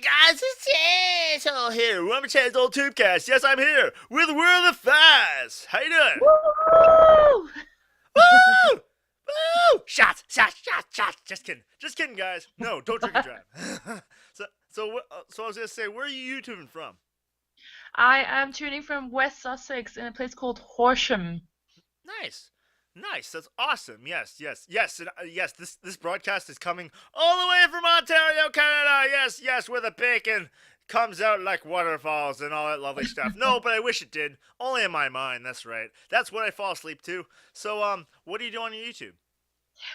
guys, it's Tazwhole here. Welcome to Taz's old Tubecast. Yes, I'm here with the World of Thighs. How you doing? Woo! Woo! Woo! Shots, shots, shots, shots. Just kidding, guys. No, don't drink and drive. So I was gonna say, where are you YouTubing from? I am tuning from West Sussex in a place called Horsham. Nice, nice. That's awesome. Yes. This broadcast is coming all the way from Ontario, Canada. Yes, where the bacon comes out like waterfalls and all that lovely stuff. No, but I wish it did. Only in my mind. That's right. That's what I fall asleep to. So, what do you do on your YouTube?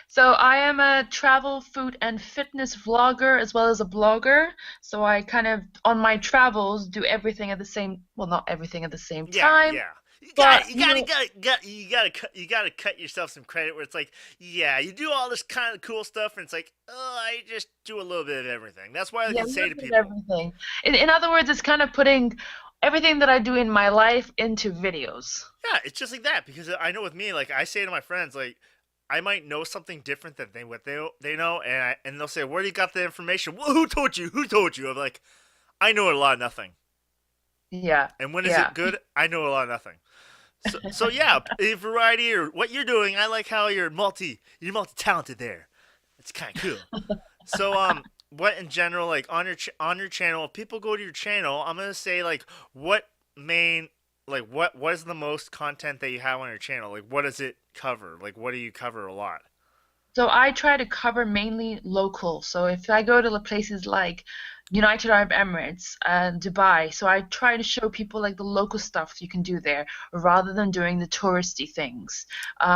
So I am a travel, food, and fitness vlogger as well as a blogger. So I kind of, on my travels, do everything at the same, well, not everything at the same Yeah, time, yeah. You but got, you gotta, you gotta cut yourself some credit. Where it's like, yeah, you do all this kind of cool stuff, and it's like, oh, I just do a little bit of everything. That's why I yeah, can a say little to bit of people, everything. In other words, it's kind of putting everything that I do in my life into videos. yeah, it's just like that. Because I know with me, like I say to my friends, like I might know something different than they know, and they'll say, where do you got the information? Well, who told you? Who told you? I'm like, I know a lot of nothing. Yeah, And when is yeah. it good? I know a lot of nothing. So yeah, a variety or what you're doing. I like how you're multi talented there. It's kind of cool. So what in general, like on on your channel, if people go to your channel, I'm gonna say like what main what is the most content that you have on your channel? Like what does it cover? Like what do you cover a lot? So I try to cover mainly local. So if I go to the places like United Arab Emirates and Dubai, so I try to show people like the local stuff you can do there rather than doing the touristy things.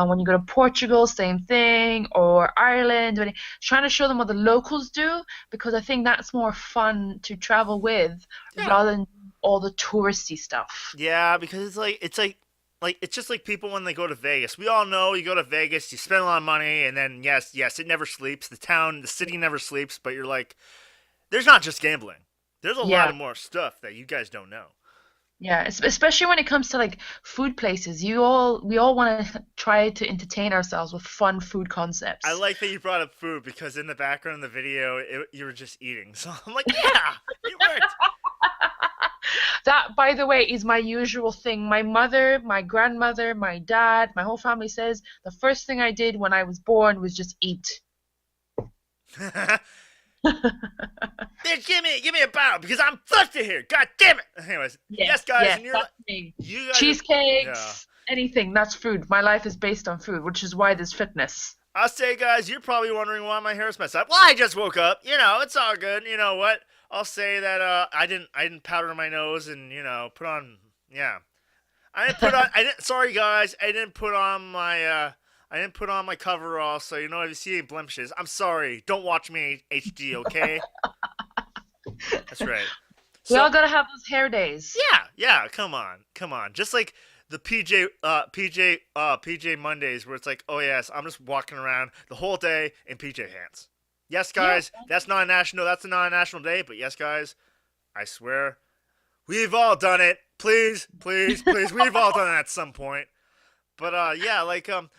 When you go to Portugal, same thing, or Ireland, trying to show them what the locals do because I think that's more fun to travel with Yeah, rather than all the touristy stuff. yeah, because it's like it's just like people when they go to Vegas. We all know you go to Vegas, you spend a lot of money, and then yes, it never sleeps. The city never sleeps. But you're like, there's not just gambling. There's a lot Yeah. of more stuff that you guys don't know. Yeah, especially when it comes to like food places, we all want to try to entertain ourselves with fun food I concepts. like that you brought up food because in the background of the video, you were just eating. So I'm like, yeah, it worked. That, by the way, is my usual thing. My mother, my grandmother, my dad, my whole family says the first thing I did when I was born was just eat. Bitch, give me a bottle because I'm thirsty here. God damn it. Anyways, yes, Yes, guys, yes, and that's me. you guys are, yeah. Cheesecakes, anything, that's food. My life is based on food, which is why there's fitness. I'll say, guys, you're probably wondering why my hair's messed up. Well, I just woke up. It's all good. You know what? I'll say that I didn't powder my nose and put on yeah. I didn't sorry guys, I didn't put on my coverall, so if you see any blemishes, I'm sorry. Don't watch me HD, okay? That's right. We So all gotta have those hair days. yeah, come on. Just like the PJ Mondays where it's like, oh yes, I'm just walking around the whole day in PJ pants. Yes, Yeah. guys, that's a non-national day, but yes, guys, I swear, we've all done it. Please, we've all done it at some point. But yeah, like doing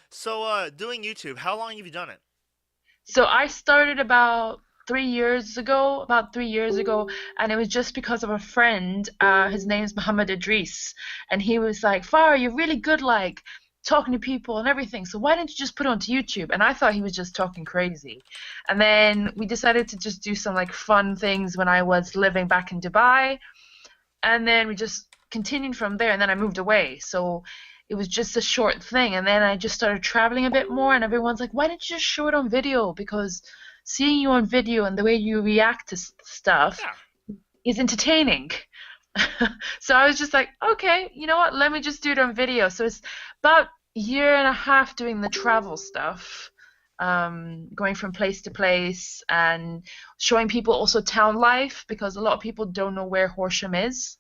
YouTube, how long have you done it? So I started about 3 years ago, and it was just because of a friend. His name's Muhammad Idris, and he was like, "Farah, you're really good, like talking to people and everything. So why didn't you just put it onto YouTube?" And I thought he was just talking crazy. And then we decided to just do some like fun things when I was living back in Dubai, and then we just continued from there. And then I moved away, so it was just a short thing. And then I just started traveling a bit more, and everyone's like, why didn't you just show it on video? Because seeing you on video and the way you react to stuff Yeah. is entertaining. So I was just like, okay, you know what, let me just do it on video. So it's about a year and a half doing the travel stuff, going from place to place and showing people also town life because a lot of people don't know where Horsham is.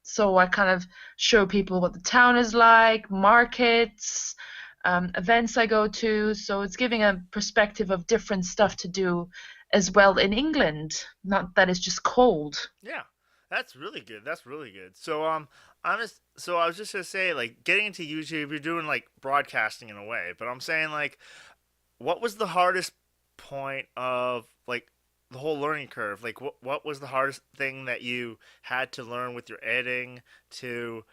So I kind of show people what the town is like, markets, events I go to. So it's giving a perspective of different stuff to do as well in England. Not that it's just cold. Yeah, that's really good. That's really good. So I was just gonna say, like, getting into YouTube, you're doing like broadcasting in a way, but I'm saying like, what was the hardest point of like the whole learning curve. Like, what was the hardest thing that you had to learn with your editing? To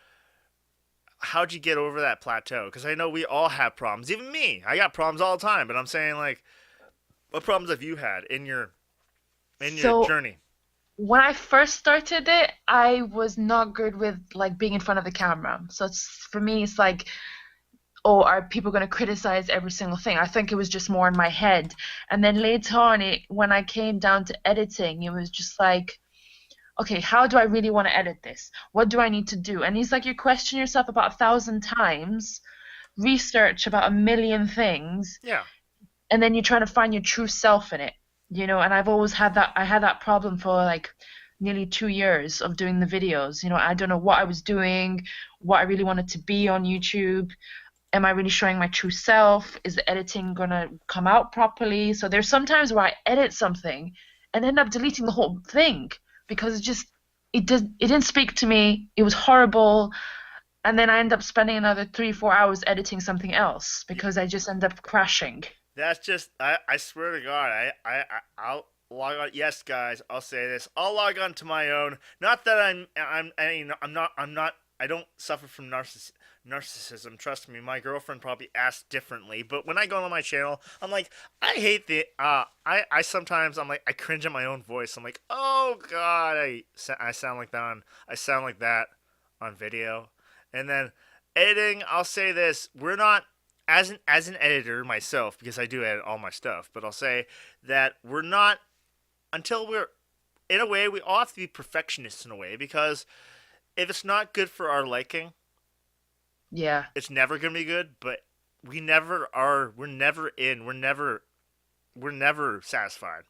how'd you get over that plateau? Because I know we all have problems. Even me, I got problems all the time. But I'm saying, like, what problems have you had in your So journey? when I first started it, I was not good with like being in front of the camera. So it's for me, it's like, oh, are people going to criticize every single thing? I think it was just more in my head. And then later on, when I came down to editing, it was just like, okay, how do I really want to edit this? What do I need to do? And it's like you question yourself about 1,000 times, research about a million things, Yeah, and then you're trying to find your true self in it, you know. And I've always had that. I had that problem for like nearly 2 years of doing the videos. You know, I don't know what I was doing, what I really wanted to be on YouTube. Am I really showing my true self? Is the editing gonna come out properly? So there's sometimes where I edit something and end up deleting the whole thing because it didn't speak to me. It was horrible, and then I end up spending another 3 4 hours editing something else because I just end up crashing. that's just. I swear to God, I'll log on. Yes, guys, I'll say this. I'll log on to my own. Not that I'm not. I don't suffer from narcissism. Trust me, my girlfriend probably acts differently. But when I go on my channel, I'm like, I hate the. I sometimes I'm like, I cringe at my own voice. I'm like, oh God, I sound like that I sound like that on video. And then editing, I'll say this: we're not as an editor myself because I do edit all my stuff. But I'll say that we're not until we're in a way we all have to be perfectionists in a way because if it's not good for our liking, Yeah. it's never gonna be good. But we never are. We're never in. We're never satisfied.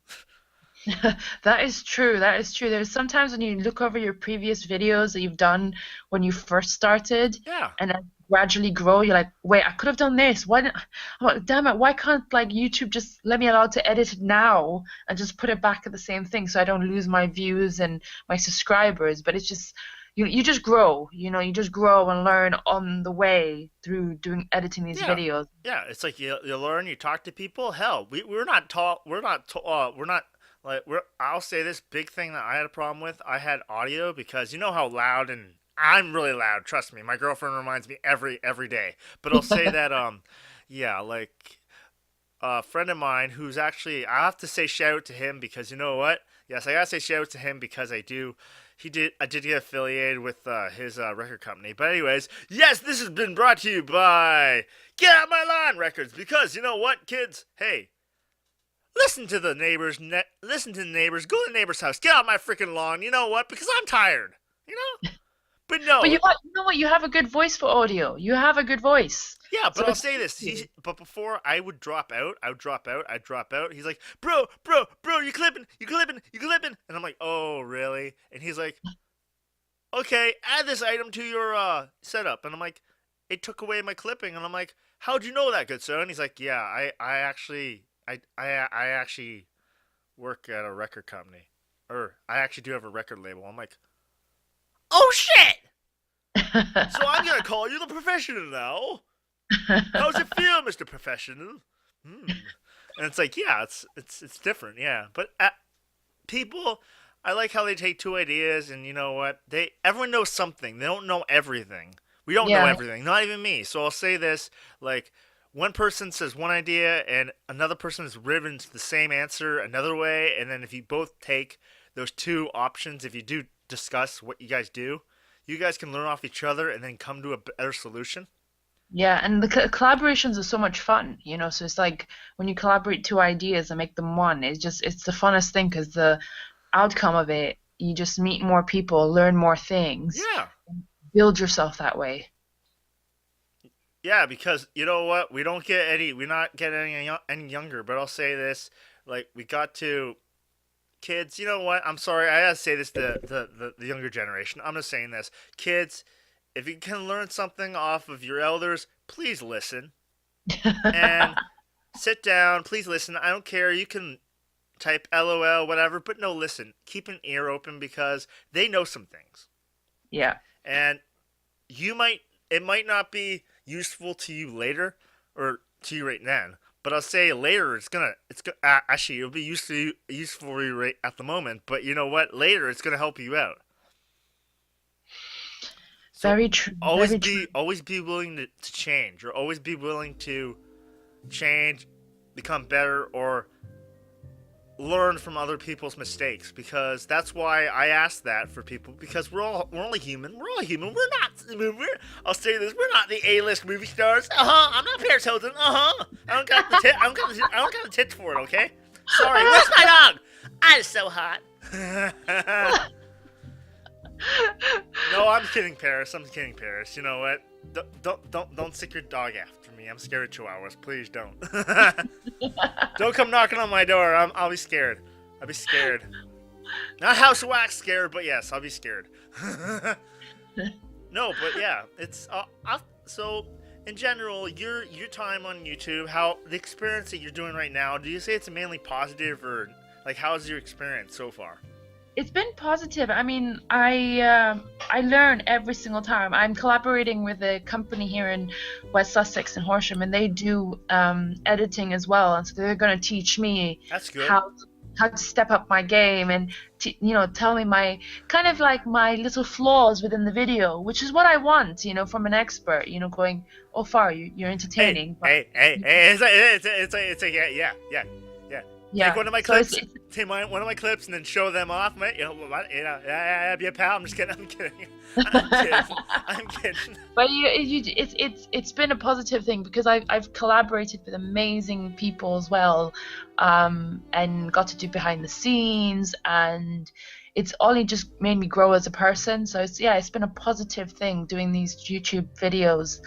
That is true. That is true. There's sometimes when you look over your previous videos that you've done when you first started Yeah. and then gradually grow, you're like, wait, I could have done this. Why didn't, oh, damn it, why can't like YouTube just let me allow to edit it now and just put it back at the same thing so I don't lose my views and my subscribers? But it's just you just grow, you know, you just grow and learn on the way through doing editing these Yeah. videos. Yeah. It's like you learn. You talk to people. Hell, we're not taught. We're not like we're. I'll say this big thing that I had a problem with. I had audio because you know how loud and I'm really loud. Trust me. My girlfriend reminds me every day. But I'll say that yeah, like a friend of mine who's actually I have to say shout out to him because you know what? Yes, I gotta say shout out to him because I do. I did get affiliated with his record company. But anyways, yes, this has been brought to you by Get Out My Lawn Records because you know what, kids? Hey, listen to the neighbors. Listen to the neighbors. Go to the neighbor's house. Get out my freaking lawn. You know what? Because I'm tired. You know. But But no, you know what? You have a good voice for audio. You have a good voice. yeah, So but I'll it's say this. But before I would drop out, I would drop out, I'd drop out. He's like, bro, you clipping. And I'm like, oh, really? And he's like, okay, add this item to your setup. And I'm like, it took away my clipping. And I'm like, how'd you know that, good sir? And he's like, yeah, I actually work at a record company. Or I actually do have a record label. I'm like, oh, shit! So I'm going to call you the professional now. How's it feel, Mr. Professional? Hmm. And it's like, yeah, it's different, yeah. But people, I like how they take two ideas, and you know what? Everyone knows something. They don't know everything. We don't know Yeah, everything. Not even me. So I'll say this: like, one person says one idea, and another person is driven to the same answer another way, and then if you both take those two options, if you do discuss what you guys do, you guys can learn off each other and then come to a better solution. yeah, and the collaborations are so much fun, you know. So it's like when you collaborate two ideas and make them one, it's the funnest thing because the outcome of it, you just meet more people, learn more things, Yeah. build yourself that way. Yeah, because you know what? We're not getting any younger. But I'll say this: like we got to kids. You know what? I'm sorry, I gotta say this to the younger generation. I'm just saying this, kids. If you can learn something off of your elders, please listen and sit down. Please listen. I don't care. You can type LOL, whatever, but no, listen. Keep an ear open because they know some things, Yeah, and you might it might not be useful to you later or to you right then, But I'll say later actually it'll be useful for you right at the moment. But you know what? Later it's gonna help you out. So Very true. Very true. always be willing to change, or always be willing to change, become better, or learn from other people's mistakes, because that's why I ask that for people, because we're only human. We're all human. I'll say this, we're not the A-list movie stars. I'm not Paris Hilton. I don't got I don't got the tits for it, okay? Sorry. Where's my dog? I'm so hot. No, I'm kidding, Paris. I'm kidding, Paris. You know what? Don't stick your dog after me. I'm scared of chihuahuas. Please don't. Don't come knocking on my door. I'll be scared. I'll be scared. Not house wax scared, but yes, I'll be scared. No, but yeah, it's so in general, your time on YouTube, how the experience that you're doing right now. Do you say it's mainly positive, or like how's your experience so far? It's been positive. I mean, I learn every single time. I'm collaborating with a company here in West Sussex in Horsham, and they do editing as well. And so they're going to teach me That's good. how to step up my game, and tell me my kind of like my little flaws within the video, which is what I want, from an expert. Going, oh, far you're entertaining. Hey! It's a yeah. Yeah. Take one of my So clips. Take one of my clips and then show them off, mate. Yeah, pal. I'm just kidding. I'm kidding. I'm kidding. But it's been a positive thing, because I've collaborated with amazing people as well, and got to do behind the scenes, and it's only just made me grow as a person. So it's been a positive thing doing these YouTube videos,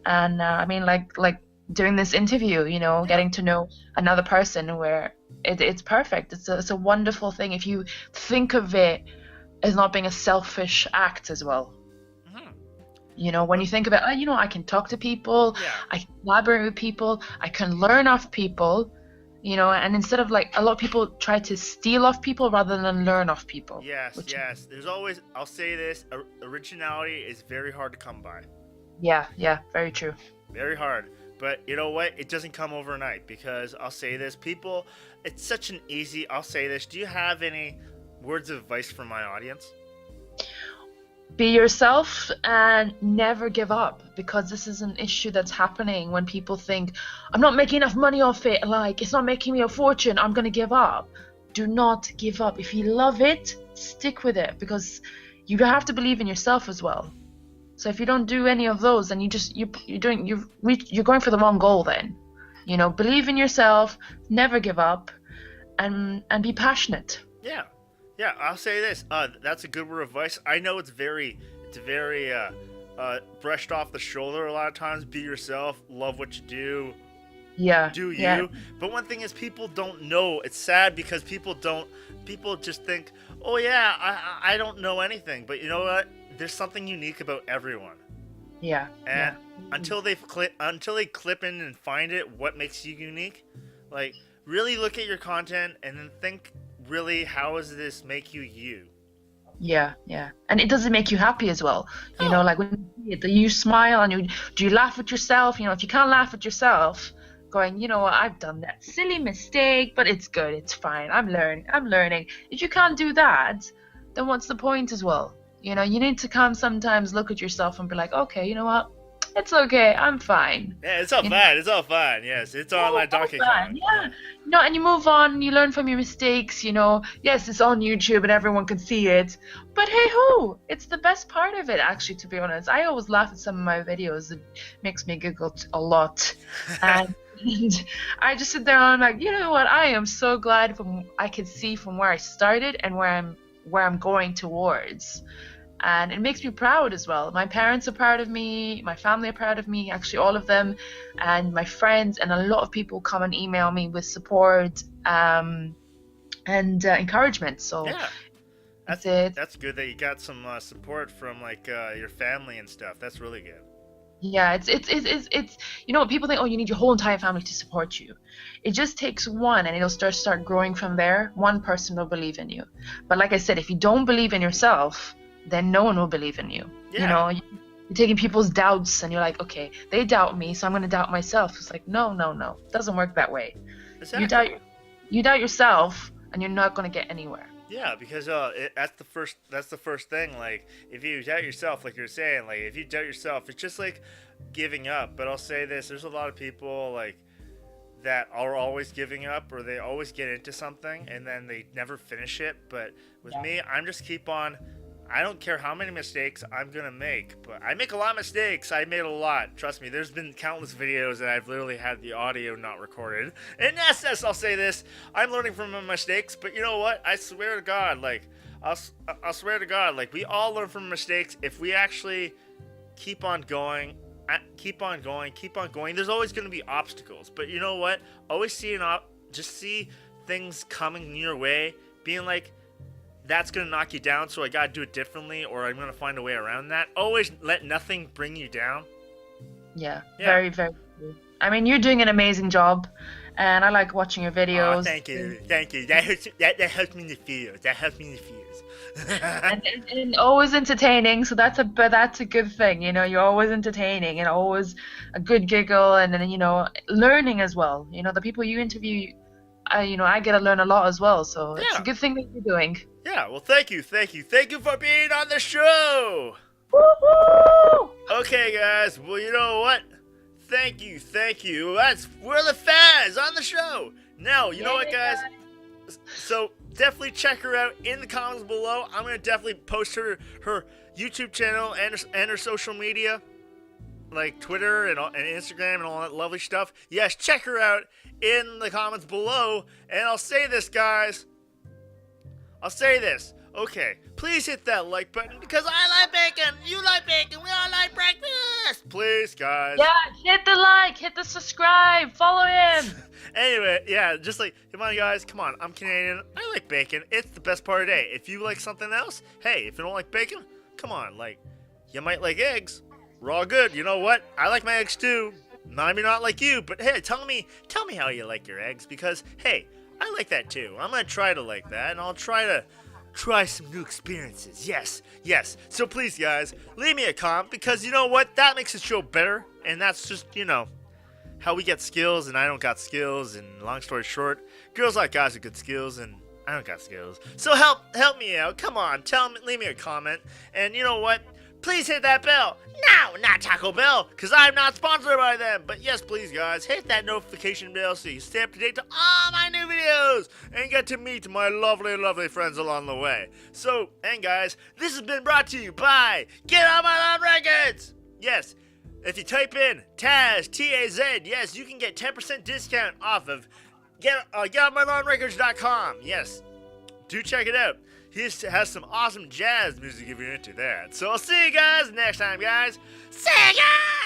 and I mean like doing this interview, getting to know another person, where it's perfect. It's a wonderful thing if you think of it as not being a selfish act as well. When you think of it, I can talk to people, Yeah. I can collaborate with people, I can learn off people, and instead of like a lot of people try to steal off people rather than learn off people. Yes. There's always. I'll say this: originality is very hard to come by. Yeah, very true. Very hard. But you know what? It doesn't come overnight, because I'll say this: people, it's such an easy. I'll say this. Do you have any words of advice for my audience? Be yourself and never give up, because this is an issue that's happening when people think, I'm not making enough money off it, like it's not making me a fortune, I'm going to give up. Do not give up. If you love it, stick with it, because you have to believe in yourself as well. So if you don't do any of those, then you're going for the wrong goal then. Believe in yourself, never give up, and be passionate. Yeah, I'll say this. That's a good word of advice. I know it's very brushed off the shoulder a lot of times. Be yourself, love what you do. Yeah. Do you? Yeah. But one thing is, people don't know. It's sad, because people just think, oh yeah, I don't know anything. But you know what? There's something unique about everyone. Yeah. And until they clip in and find it, what makes you unique, like really look at your content and then think, really, how does this make you? Yeah. And it doesn't make you happy as well. Oh. Like when you see it, you smile, and do you laugh at yourself? If you can't laugh at yourself, going, I've done that silly mistake, but it's good, it's fine, I'm learning. If you can't do that, then what's the point as well? You need to sometimes look at yourself and be like, okay, you know what? It's okay, I'm fine. Yeah, it's all fine. It's all fine. Yes, it's all like Donkey Kong. Yeah. And you move on, you learn from your mistakes, Yes, it's on YouTube and everyone can see it. But hey ho, it's the best part of it, actually, to be honest. I always laugh at some of my videos. It makes me giggle a lot. And I just sit there and I'm like, you know what? I am so glad I can see from where I started and where I'm going towards. And it makes me proud as well. My parents are proud of me, my family are proud of me, actually all of them, and my friends, and a lot of people come and email me with support and encouragement. So yeah, that's good that you got some support from like your family and stuff. That's really good. Yeah, it's people think, oh, you need your whole entire family to support you. It just takes one, and it'll start growing from there. One person will believe in you. But like I said, if you don't believe in yourself, then no one will believe in you. Yeah. you're taking people's doubts and you're like, okay, they doubt me, so I'm going to doubt myself. It's like, no, no, no. It doesn't work that way. You doubt Exactly. you doubt yourself and you're not going to get anywhere. Yeah, because that's the first. That's the first thing. Like, if you doubt yourself, like you're saying, like if you doubt yourself, it's just like giving up. But I'll say this: there's a lot of people like that are always giving up, or they always get into something and then they never finish it. But with Yeah. me, I'm just keep on. I don't care how many mistakes I'm gonna make, but I make a lot of mistakes. I made a lot. Trust me. There's been countless videos that I've literally had the audio not recorded. And yes, I'll say this: I'm learning from my mistakes. But you know what? I swear to God, like I'll swear to God, like we all learn from mistakes if we actually keep on going. Keep on going, keep on going. There's always going to be obstacles, but you know what? Always just see things coming your way, being like, that's going to knock you down, so I got to do it differently, or I'm going to find a way around that. Always let nothing bring you down. Yeah, Yeah. very, very true. I mean, you're doing an amazing job, and I like watching your videos. Oh, thank you, thank you. That helps me in the feels. That helps me in the feels. And always entertaining, so that's a good thing. You're always entertaining and always a good giggle, and then learning as well. The people you interview, I get to learn a lot as well. So it's a Yeah. good thing that you're doing. Yeah. Well, thank you for being on the show. Woohoo! Okay, guys. Well, you know what? Thank you. We're the fans on the show. Now, you know what, guys? So definitely check her out in the comments below. I'm gonna definitely post her YouTube channel and her social media, like Twitter and Instagram and all that lovely stuff. Yes, check her out in the comments below. And I'll say this, guys. Okay, please hit that like button because I like bacon, you like bacon, we all like breakfast. Please, guys. Yeah, hit the like, hit the subscribe, follow him. Anyway, yeah, just like, come on, guys, come on. I'm Canadian. I like bacon. It's the best part of the day. If you like something else, hey, if you don't like bacon, come on, like, you might like eggs. We're all good. You know what? I like my eggs too. Maybe not like you, but hey, tell me how you like your eggs because hey, I like that too. I'm gonna try to like that, and I'll try some new experiences. Yes. So please, guys, leave me a comment because you know what? That makes the show better, and that's just how we get skills, and I don't got skills. And long story short, girls like guys with good skills, and I don't got skills. So help me out. Come on, leave me a comment, and you know what? Please hit that bell. No, not Taco Bell, because I'm not sponsored by them. But yes, please, guys, hit that notification bell so you stay up to date to all my new videos and get to meet my lovely, lovely friends along the way. So, and guys, this has been brought to you by Get On My Lawn Records. Yes, if you type in Taz, T-A-Z, yes, you can get 10% discount off of GetOnMyLawnRecords.com. Yes, do check it out. He has some awesome jazz music if you're into that. So I'll see you guys next time, guys. See you guys!